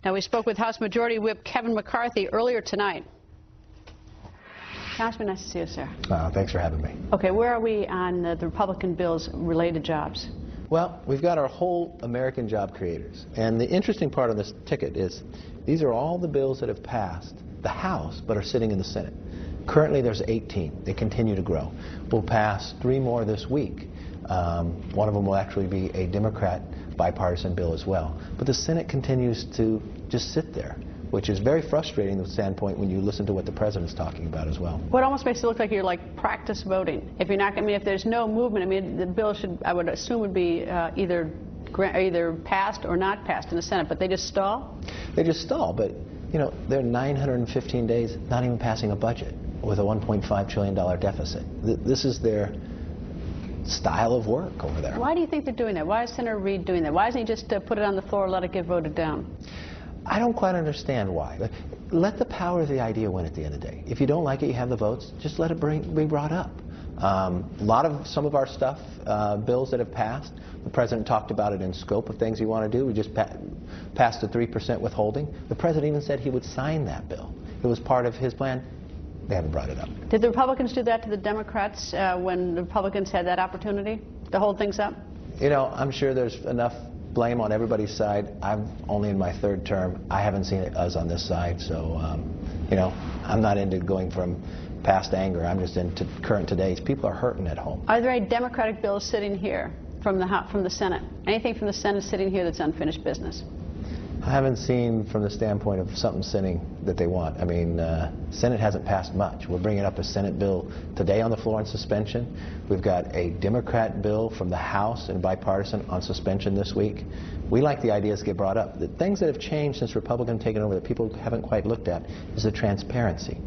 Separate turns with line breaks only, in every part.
Now, we spoke with House Majority Whip Kevin McCarthy earlier tonight. Congressman, nice to see you, sir.
Thanks for having me.
Okay, where are we on the Republican bills related jobs?
Well, we've got our whole American job creators. And the interesting part on this ticket is these are all the bills that have passed the House but are sitting in the Senate. Currently there's 18. They continue to grow. We'll pass 3 more this week. One of them will actually be a Democrat bipartisan bill as well. But the Senate continues to just sit there, which is very frustrating from the standpoint when you listen to what the president's talking about as well.
What almost makes it look like you're like practice voting. If you're not, I mean, if there's no movement, I mean, the bill should, I would assume, would be either passed or not passed in the Senate, but they just stall?
They just stall, but you know, they're 915 days not even passing a budget with a $1.5 trillion deficit. This is their style of work over there.
Why do you think they're doing that? Why is Senator Reid doing that? Why doesn't he just put it on the floor and let it get voted down?
I don't quite understand why. Let the power of the idea win at the end of the day. If you don't like it, you have the votes, just let it be brought up. Some of our stuff, bills that have passed, the president talked about it in scope of things he wanted to do. We just passed a 3% withholding. The president even said he would sign that bill. It was part of his plan. They haven't brought it up. Did
the Republicans do that to the Democrats when the Republicans had that opportunity to hold things up?
You know, I'm sure there's enough blame on everybody's side. I'm only in my 3rd term. I haven't seen us on this side, so you know, I'm not into going from past anger. I'm just into current today's. People are hurting at home.
Are there any Democratic bills sitting here from the Senate? Anything from the Senate sitting here that's unfinished business?
I haven't seen from the standpoint of something sitting that they want. I mean, Senate hasn't passed much. We're bringing up a Senate bill today on the floor on suspension. We've got a Democrat bill from the House and bipartisan on suspension this week. We like the ideas get brought up. The things that have changed since Republicans taken over that people haven't quite looked at is the transparency.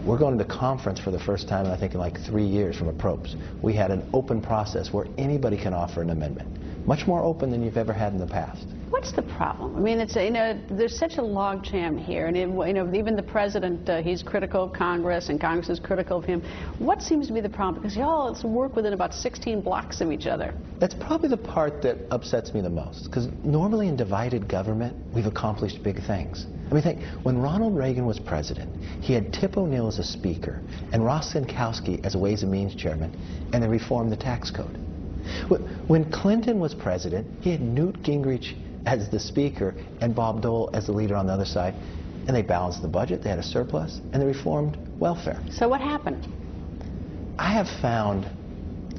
We're going to conference for the first time, I think, in like 3 years from approach. We had an open process where anybody can offer an amendment. Much more open than you've ever had in the past.
What's the problem? I mean, it's, you know, there's such a logjam here, and you know, even the president, he's critical of Congress, and Congress is critical of him. What seems to be the problem? Because y'all work within about 16 blocks of each other.
That's probably the part that upsets me the most, because normally in divided government, we've accomplished big things. I mean, think, when Ronald Reagan was president, he had Tip O'Neill as a speaker, and Ross Sinkowski as a Ways and Means chairman, and they reformed the tax code. When Clinton was president, he had Newt Gingrich as the speaker and Bob Dole as the leader on the other side, and they balanced the budget, they had a surplus, and they reformed welfare.
So what happened?
I have found,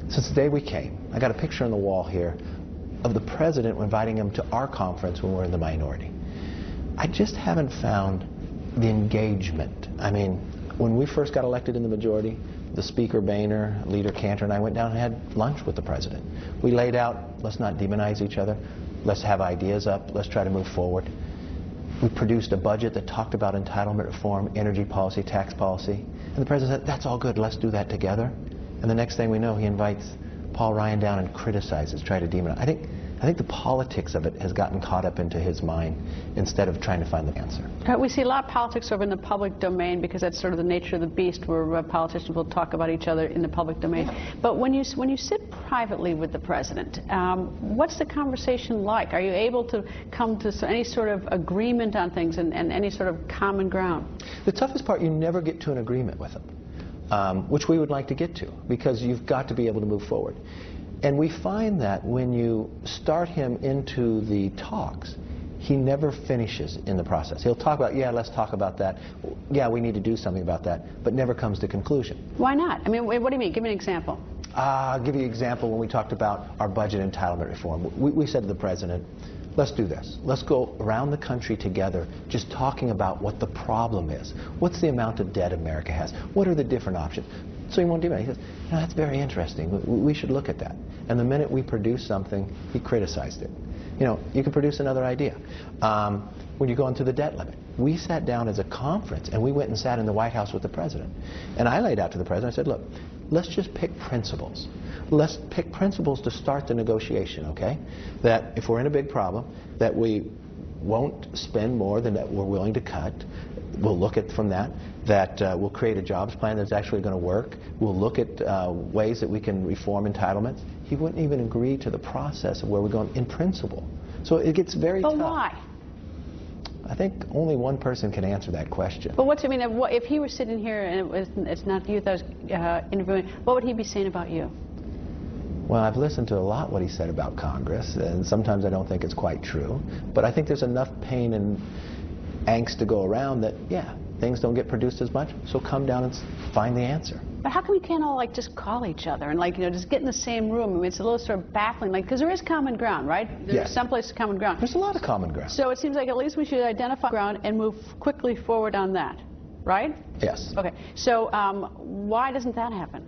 since the day we came, I got a picture on the wall here of the president inviting him to our conference when we're in the minority. I just haven't found the engagement. I mean, when we first got elected in the majority, the Speaker Boehner, Leader Cantor, and I went down and had lunch with the president. We laid out, let's not demonize each other. Let's have ideas up. Let's try to move forward. We produced a budget that talked about entitlement reform, energy policy, tax policy. And the president said, that's all good. Let's do that together. And the next thing we know, he invites Paul Ryan down and criticizes, try to demonize. I think the politics of it has gotten caught up into his mind instead of trying to find the answer.
We see a lot of politics over in the public domain because that's sort of the nature of the beast, where politicians will talk about each other in the public domain. But when you sit privately with the president, what's the conversation like? Are you able to come to any sort of agreement on things and any sort of common ground?
The toughest part, you never get to an agreement with him, which we would like to get to, because you've got to be able to move forward. And we find that when you start him into the talks, he never finishes in the process. He'll talk about, yeah, let's talk about that. Yeah, we need to do something about that, but never comes to conclusion.
Why not? I mean, what do you mean? Give me an example.
I'll give you an example when we talked about our budget entitlement reform. We said to the president, let's do this. Let's go around the country together just talking about what the problem is. What's the amount of debt America has? What are the different options? So he won't do that. He says, no, that's very interesting. We should look at that. And the minute we produced something, he criticized it. You know, you can produce another idea. When you go into the debt limit, we sat down as a conference and we went and sat in the White House with the president. And I laid out to the president, I said, look, let's just pick principles. Let's pick principles to start the negotiation, okay? That if we're in a big problem, that we won't spend more than that we're willing to cut. We'll look at from that we'll create a jobs plan that's actually going to work. We'll look at ways that we can reform entitlements. He wouldn't even agree to the process of where we're going in principle. So it gets very tough.
But why?
I think only one person can answer that question.
But what's, I mean, if he were sitting here and it's not you that was interviewing, what would he be saying about you?
Well, I've listened to a lot what he said about Congress, and sometimes I don't think it's quite true. But I think there's enough pain and angst to go around that, yeah, things don't get produced as much, so come down and find the answer.
But how come we can't all, like, just call each other and, like, you know, just get in the same room? I mean, it's a little sort of baffling, like, because there is common ground, right? There's
Yes.
some place common ground.
There's a lot of common ground.
So it seems like at least we should identify ground and move quickly forward on that, right?
Yes.
Okay. So why doesn't that happen?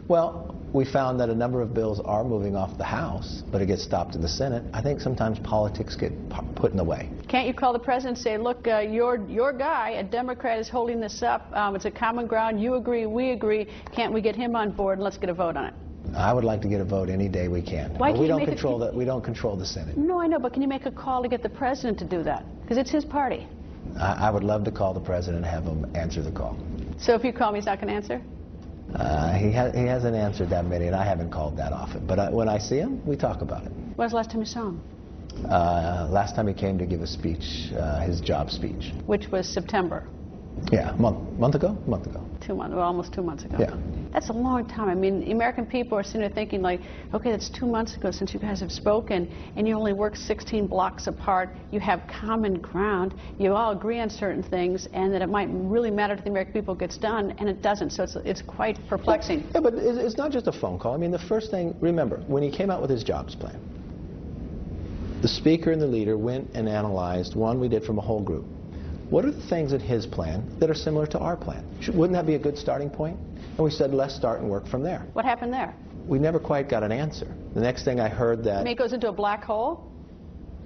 Well, we found that a number of bills are moving off the House, but it gets stopped in the Senate. I think sometimes politics get put in the way.
Can't you call the president and say, look, your guy, a Democrat, is holding this up. It's a common ground. You agree, we agree. Can't we get him on board and let's get a vote on it?
I would like to get a vote any day we can.
Why
But
can't
we
you
don't
make
control that. We don't control the Senate.
No, I know, but can you make a call to get the president to do that? Because it's his party.
I would love to call the president and have him answer the call.
So if you call me, he's not going to answer?
He hasn't answered that many, and I haven't called that often. But when I see him, we talk about it.
When was the last time you saw him?
Last time he came to give a speech, his job speech.
Which was September.
Yeah, a month ago?
2 months, well, almost 2 months ago.
Yeah.
That's a long time. I mean, the American people are sitting there thinking, like, okay, that's 2 months ago since you guys have spoken, and you only work 16 blocks apart. You have common ground. You all agree on certain things, and that it might really matter to the American people gets done, and it doesn't. So it's quite perplexing.
Yeah, but it's not just a phone call. I mean, the first thing, remember, when he came out with his jobs plan, the speaker and the leader went and analyzed one we did from a whole group. What are the things in his plan that are similar to our plan? Wouldn't that be a good starting point? And we said, let's start and work from there.
What happened there?
We never quite got an answer. The next thing I heard that...
I mean, it goes into a black hole?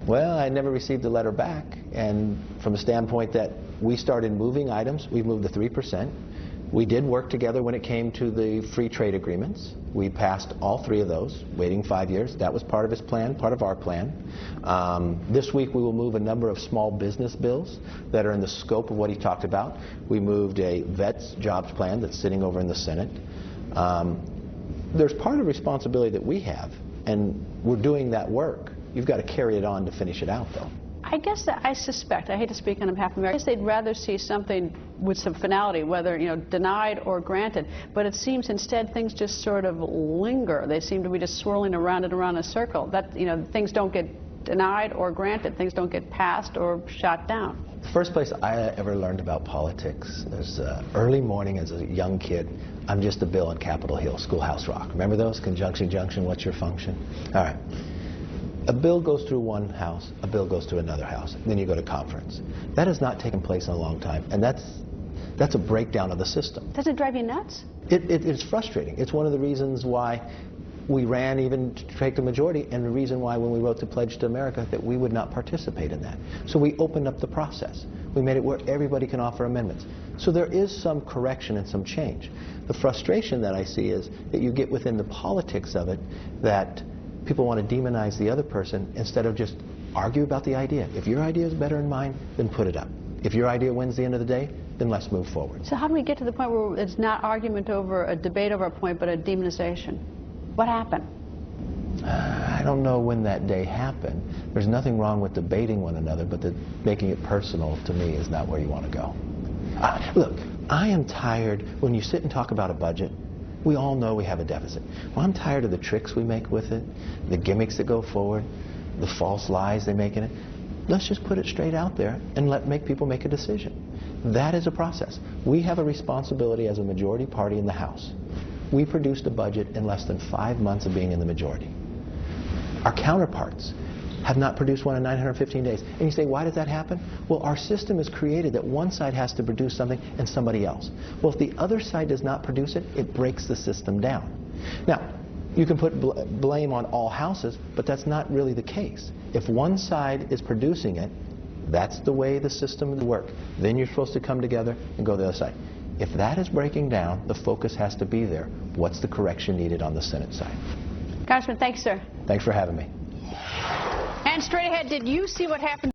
Well, I never received a letter back. And from a standpoint that we started moving items, we moved to 3%. We did work together when it came to the free trade agreements. We passed all 3 of those, waiting 5 years. That was part of his plan, part of our plan. This week we will move a number of small business bills that are in the scope of what he talked about. We moved a vets jobs plan that's sitting over in the Senate. There's part of the responsibility that we have, and we're doing that work. You've got to carry it on to finish it out, though.
I guess that I suspect, I hate to speak on behalf of America, I guess they'd rather see something with some finality, whether, you know, denied or granted. But it seems instead things just sort of linger. They seem to be just swirling around and around in a circle. That, you know, things don't get denied or granted. Things don't get passed or shot down.
The first place I ever learned about politics was early morning as a young kid. I'm just a bill on Capitol Hill, Schoolhouse Rock. Remember those? Conjunction, junction, what's your function? All right. A bill goes through one house, a bill goes to another house, then you go to conference. That has not taken place in a long time, and that's a breakdown of the system.
Does it drive you nuts?
It's frustrating. It's one of the reasons why we ran even to take the majority, and the reason why when we wrote the Pledge to America that we would not participate in that. So we opened up the process. We made it where everybody can offer amendments. So there is some correction and some change. The frustration that I see is that you get within the politics of it that people want to demonize the other person instead of just argue about the idea. If your idea is better than mine, then put it up. If your idea wins the end of the day, then let's move forward.
So how do we get to the point where it's not argument over a debate over a point, but a demonization? What happened?
I don't know when that day happened. There's nothing wrong with debating one another, but making it personal, to me, is not where you want to go. Look, I am tired when you sit and talk about a budget. We all know we have a deficit. Well, I'm tired of the tricks we make with it, the gimmicks that go forward, the false lies they make in it. Let's just put it straight out there and make people make a decision. That is a process. We have a responsibility as a majority party in the House. We produced a budget in less than 5 months of being in the majority. Our counterparts have not produced one in 915 days. And you say, why does that happen? Well, our system is created that one side has to produce something and somebody else. Well, if the other side does not produce it, it breaks the system down. Now, you can put blame on all houses, but that's not really the case. If one side is producing it, that's the way the system will work. Then you're supposed to come together and go to the other side. If that is breaking down, the focus has to be there. What's the correction needed on the Senate side?
Congressman, thanks, sir.
Thanks for having me.
And straight ahead, did you see what happened?